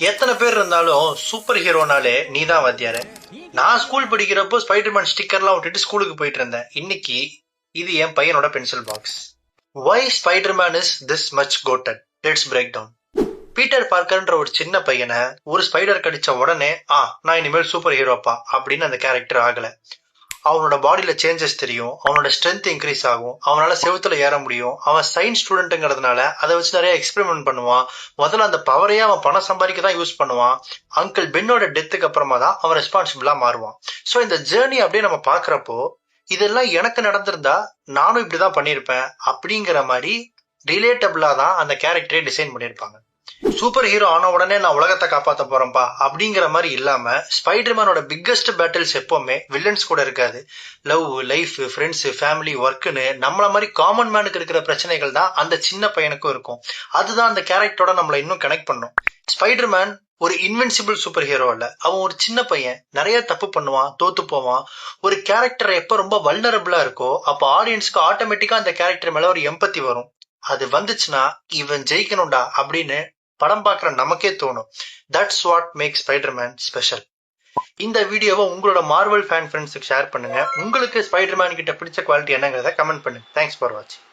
எத்தனை பேர் இருந்தாலும் சூப்பர் ஹீரோனாலே நீ தான் வாத்தியாரு. நான் ஸ்கூல் படிக்கிறப்போ ஸ்பைடர்மேன் ஸ்டிக்கர்லாம் விட்டுட்டு ஸ்கூலுக்கு போயிட்டு இருந்தேன். இன்னைக்கு இது என் பையனோட pencil box. Why Spiderman is this much coated? Let's break down. Peter பார்க்கர்ன்ற ஒரு சின்ன பையனை ஒரு ஸ்பைடர் கடிச்ச உடனே நான் இனிமேல் சூப்பர் ஹீரோப்பா அப்படின்னு அந்த கேரக்டர் ஆகல. அவனோட பாடியில சேஞ்சஸ் தெரியும், அவனோட ஸ்ட்ரென்த் இன்க்ரீஸ் ஆகும், அவனால செவுத்துல ஏற முடியும். அவன் சயின்ஸ் ஸ்டூடெண்ட்ங்கிறதுனால அதை வச்சு நிறைய எக்ஸ்பெரிமெண்ட் பண்ணுவான். முதல்ல அந்த பவரையே அவன் பணம் சம்பாதிக்க தான் யூஸ் பண்ணுவான். அங்கிள் பென்னோட டெத்துக்கு அப்புறமா தான் அவன் ரெஸ்பான்சிபிளா மாறுவான். ஸோ இந்த ஜேர்னி அப்படியே நம்ம பாக்குறப்போ இதெல்லாம் எனக்கு நடந்திருந்தா நானும் இப்படிதான் பண்ணியிருப்பேன் அப்படிங்கிற மாதிரி ரிலேட்டபிளா தான் அந்த கேரக்டரை டிசைன் பண்ணியிருப்பாங்க. சூப்பர் ஹீரோ ஆன உடனே நான் உலகத்தை காப்பாற்ற போறேன்பா அப்படிங்கிற மாதிரி இல்லாம ஸ்பைடர்மேனோட பிக்கஸ்ட் பேட்டில்ஸ் எப்பவுமே வில்லன்ஸ் கூட இருக்காது. லவ், லைஃப், ஃப்ரெண்ட்ஸ், ஃபேமிலி, ஒர்க்குன்னு நம்மள மாதிரி காமன் மேனுக்கு இருக்கிற பிரச்சனைகள் தான் அந்த சின்ன பையனுக்கும் இருக்கும். அதுதான் அந்த கேரக்டரோட நம்மளை இன்னும் கனெக்ட் பண்ணும். ஸ்பைடர்மேன் ஒரு இன்வின்சிபிள் சூப்பர் ஹீரோ இல்ல, அவன் ஒரு சின்ன பையன், நிறைய தப்பு பண்ணுவான், தோத்து போவான். ஒரு கேரக்டர் எப்ப ரொம்ப வல்னரபிளா இருக்கோ அப்ப ஆடியன்ஸ்க்கு ஆட்டோமேட்டிக்கா அந்த கேரக்டர் மேல ஒரு எம்பத்தி வரும். அது வந்துச்சுன்னா இவன் ஜெயிக்கணும்டா அப்படின்னு படம் பார்க்குற நமக்கே தோணும். That's what make Spiderman special. இந்த வீடியோவை உங்களோட மார்வல் ஃபேன் ஃப்ரெண்ட்ஸுக்கு ஷேர் பண்ணுங்க. உங்களுக்கு ஸ்பைடர்மேன் கிட்ட பிடிச்ச குவாலிட்டி என்னங்கிறத கமெண்ட் பண்ணுங்க. தேங்க்ஸ் ஃபார் வாட்சிங்.